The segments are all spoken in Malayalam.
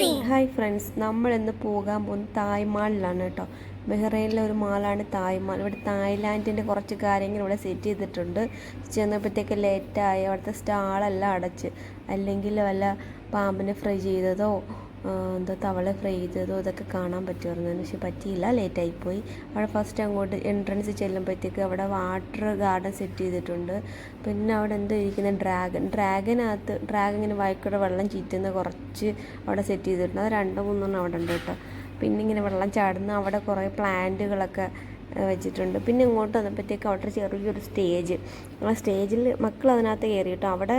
ഹായ് ഫ്രണ്ട്സ്, നമ്മളിന്ന് പോകാൻ പോകുന്നത് തായ് മാളിലാണ് കേട്ടോ. ബഹ്റൈനിലെ ഒരു മാളാണ് തായ് മാൾ. ഇവിടെ തായ്ലാൻഡിൻ്റെ കുറച്ച് കാര്യങ്ങൾ ഇവിടെ സെറ്റ് ചെയ്തിട്ടുണ്ട്. ചെന്നപ്പോഴത്തേക്ക് ലേറ്റായി. അവിടുത്തെ സ്റ്റാളെല്ലാം അടച്ച്. അല്ലെങ്കിൽ വല്ല പാമ്പിനെ ഫ്രൈ ചെയ്തതോ എന്തോ തവള ഫ്രൈ ചെയ്തതോ ഇതൊക്കെ കാണാൻ പറ്റുമായിരുന്നു. പക്ഷെ പറ്റിയില്ല, ലേറ്റായിപ്പോയി. അവിടെ ഫസ്റ്റ് അങ്ങോട്ട് എൻട്രൻസ് ചെല്ലുമ്പോഴത്തേക്ക് അവിടെ വാട്ടർ ഗാർഡൻ സെറ്റ് ചെയ്തിട്ടുണ്ട്. പിന്നെ അവിടെ എന്തോ ഇരിക്കുന്ന ഡ്രാഗൻ ഇങ്ങനെ വായിക്കൂടെ വെള്ളം ചീറ്റുന്ന കുറച്ച് അവിടെ സെറ്റ് ചെയ്തിട്ടുണ്ട്. അത് 2-3 അവിടെ ഉണ്ട് കേട്ടോ. പിന്നെ ഇങ്ങനെ വെള്ളം ചാടുന്ന അവിടെ കുറേ പ്ലാന്റുകളൊക്കെ വെച്ചിട്ടുണ്ട്. പിന്നെ ഇങ്ങോട്ട് വന്നപ്പോഴത്തേക്ക് അവിടെ ചെറിയൊരു സ്റ്റേജ്. ആ സ്റ്റേജിൽ മക്കൾ അതിനകത്ത് കയറി കേട്ടോ. അവിടെ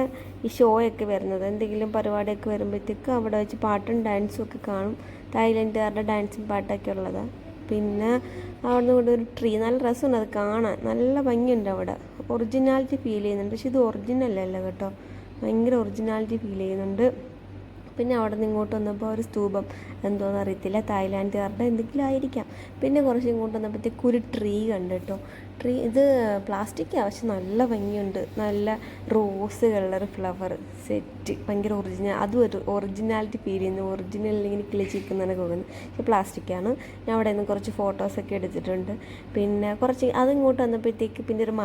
ഈ ഷോയൊക്കെ വരുന്നത്, എന്തെങ്കിലും പരിപാടിയൊക്കെ വരുമ്പോഴത്തേക്ക് അവിടെ വെച്ച് പാട്ടും ഡാൻസും ഒക്കെ കാണും. തായ്ലൻഡുകാരുടെ ഡാൻസും പാട്ടൊക്കെ ഉള്ളതാണ്. പിന്നെ അവിടെ നിന്ന് ഒരു ട്രീ, നല്ല രസമുണ്ട് അത് കാണാൻ, നല്ല ഭംഗിയുണ്ട് അവിടെ. ഒറിജിനാലിറ്റി ഫീൽ ചെയ്യുന്നുണ്ട്. പക്ഷെ ഇത് ഒറിജിനലല്ല കേട്ടോ, ഭയങ്കര ഒറിജിനാലിറ്റി ഫീൽ ചെയ്യുന്നുണ്ട്. പിന്നെ അവിടെ നിന്ന് ഇങ്ങോട്ട് വന്നപ്പോൾ ഒരു സ്തൂപം, എന്തോന്ന് അറിയത്തില്ല, തായ്ലാൻഡുകാരുടെ എന്തെങ്കിലും ആയിരിക്കാം. പിന്നെ കുറച്ച് ഇങ്ങോട്ട് വന്നപ്പോഴത്തേക്ക് ഒരു ട്രീ കണ്ടു കേട്ടോ. ഇത് പ്ലാസ്റ്റിക്കാണ്, പക്ഷെ നല്ല ഭംഗിയുണ്ട്. നല്ല റോസ് കളർ ഫ്ലവർ സെറ്റ്, ഭയങ്കര ഒറിജിനൽ. അതും ഒരു ഒറിജിനാലിറ്റി ഫീൽ ചെയ്യുന്നു. ഒറിജിനൽ ഇങ്ങനെ കിളിച്ചിരിക്കുന്നതിനൊക്കെ തോന്നുന്നു. പക്ഷെ പ്ലാസ്റ്റിക്കാണ്. ഞാൻ അവിടെ നിന്ന് കുറച്ച് ഫോട്ടോസൊക്കെ എടുത്തിട്ടുണ്ട്. പിന്നെ കുറച്ച് അതിങ്ങോട്ട് വന്നപ്പോഴത്തേക്ക് പിന്നെ ഒരു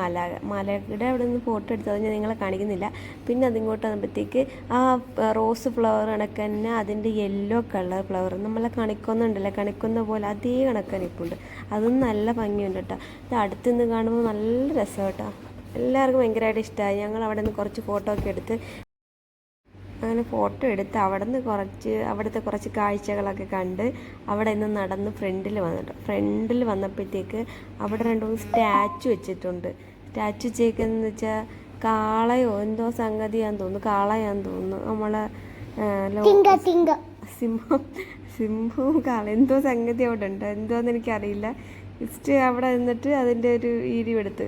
മാലയുടെ അവിടെ നിന്ന് ഫോട്ടോ എടുത്തത് ഞാൻ നിങ്ങളെ കാണിക്കുന്നില്ല. പിന്നെ അതിങ്ങോട്ട് വന്നപ്പോഴത്തേക്ക് ആ റോസ് ഫ്ലവർ കണക്ക് തന്നെ അതിൻ്റെ യെല്ലോ കളർ ഫ്ലവർ, നമ്മളെ കണിക്കൊന്നുണ്ടല്ലോ, കണിക്കൊന്ന പോലെ അതേ കണക്കാണ് ഇപ്പോൾ ഉണ്ട്. അതും നല്ല ഭംഗിയുണ്ട് കേട്ടോ. ഇത് അടുത്തുനിന്ന് കാണുമ്പോൾ നല്ല രസം കേട്ടോ. എല്ലാവർക്കും ഭയങ്കരമായിട്ട് ഇഷ്ടമായി. ഞങ്ങൾ അവിടെ നിന്ന് കുറച്ച് ഫോട്ടോ ഒക്കെ എടുത്ത് അങ്ങനെ ഫോട്ടോ എടുത്ത് അവിടുത്തെ കുറച്ച് കാഴ്ചകളൊക്കെ കണ്ട് അവിടെ നിന്ന് നടന്ന് ഫ്രണ്ടിൽ വന്നപ്പോഴത്തേക്ക് അവിടെ 2-3 സ്റ്റാച്ചു വെച്ചിട്ടുണ്ട്. സ്റ്റാച്ചു വെച്ചേക്കെന്ന് വെച്ചാൽ കാളയോ എന്തോ സംഗതിയാന്ന് തോന്നുന്നു, കാളയാന്ന് തോന്നുന്നു. നമ്മളെ സിംഹവും കാള എന്തോ സംഗതി അവിടെ ഉണ്ട്, എന്തോന്ന് എനിക്കറിയില്ല. ജസ്റ്റ് അവിടെ നിന്നിട്ട് അതിൻ്റെ ഒരു വീഡിയോ എടുത്ത്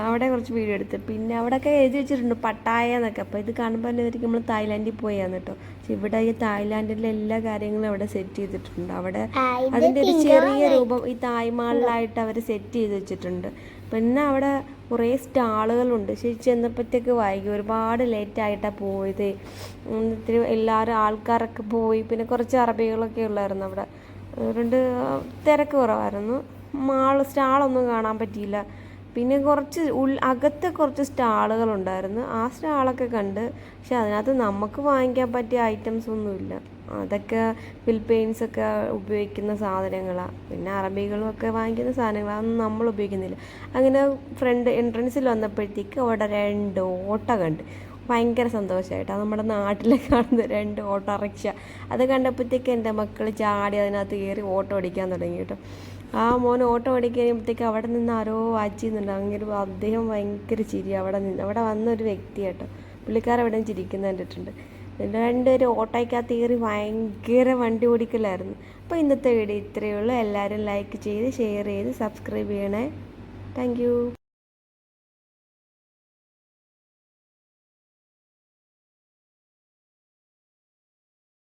അവിടെ കുറച്ച് വീഡിയോ എടുത്ത്. പിന്നെ അവിടെയൊക്കെ എഴുതി വെച്ചിട്ടുണ്ട് പട്ടായ എന്നൊക്കെ. അപ്പോൾ ഇത് കാണുമ്പോൾ തന്നെ ഇവർക്ക് നമ്മൾ തായ്ലാൻഡിൽ പോയാന്ന് കേട്ടോ. പക്ഷെ ഇവിടെ ഈ തായ്ലാൻഡിലെ എല്ലാ കാര്യങ്ങളും അവിടെ സെറ്റ് ചെയ്തിട്ടുണ്ട്. അവിടെ അതിൻ്റെ ഒരു ചെറിയ രൂപം ഈ തായ്മാളിലായിട്ട് അവർ സെറ്റ് ചെയ്ത് വെച്ചിട്ടുണ്ട്. പിന്നെ അവിടെ കുറേ സ്റ്റാളുകളുണ്ട്. പക്ഷേ ചെന്നപ്പോഴത്തേക്ക് വൈകി, ഒരുപാട് ലേറ്റായിട്ടാണ് പോയത്. ഇത്തിരി എല്ലാവരും ആൾക്കാരൊക്കെ പോയി. പിന്നെ കുറച്ച് അറബികളൊക്കെ ഉള്ളായിരുന്നു അവിടെ. തിരക്ക് കുറവായിരുന്നു. സ്റ്റാളൊന്നും കാണാൻ പറ്റിയില്ല. പിന്നെ അകത്തെ കുറച്ച് സ്റ്റാളുകളുണ്ടായിരുന്നു. ആ സ്റ്റാളൊക്കെ കണ്ട്. പക്ഷെ അതിനകത്ത് നമുക്ക് വാങ്ങിക്കാൻ പറ്റിയ ഐറ്റംസ് ഒന്നുമില്ല. അതൊക്കെ ഫിലിപ്പൈൻസൊക്കെ ഉപയോഗിക്കുന്ന സാധനങ്ങളാണ്. പിന്നെ അറബികളൊക്കെ വാങ്ങിക്കുന്ന സാധനങ്ങളാണ്, അതൊന്നും നമ്മൾ ഉപയോഗിക്കുന്നില്ല. അങ്ങനെ എൻട്രൻസിൽ വന്നപ്പോഴത്തേക്ക് അവിടെ 2 ഓട്ടോ കണ്ട്. ഭയങ്കര സന്തോഷമായിട്ട്. അത് നമ്മുടെ നാട്ടിലെ കാണുന്ന 2 ഓട്ടോറിക്ഷ. അത് കണ്ടപ്പോഴത്തേക്ക് എൻ്റെ മക്കൾ ചാടി അതിനകത്ത് കയറി ഓട്ടോ ഓടിക്കാൻ തുടങ്ങി കേട്ടോ. ആ മോൻ ഓട്ടോ ഓടിക്കഴിയുമ്പോഴത്തേക്ക് അവിടെ നിന്ന് ആരോ വാച്ച് ചെയ്യുന്നുണ്ട്. അങ്ങനെ അദ്ദേഹം ഭയങ്കര ചിരി. അവിടെ വന്നൊരു വ്യക്തി കേട്ടോ. പുള്ളിക്കാരവിടെ ചിരിക്കുന്ന കണ്ടിട്ടുണ്ട്. 2 പേര് ഓട്ടോയ്ക്കകത്ത് കയറി ഭയങ്കര വണ്ടി ഓടിക്കലായിരുന്നു. അപ്പോൾ ഇന്നത്തെ വീഡിയോ ഇത്രയേ ഉള്ളൂ. എല്ലാവരും ലൈക്ക് ചെയ്ത് ഷെയർ ചെയ്ത് സബ്സ്ക്രൈബ് ചെയ്യണേ. Thank you.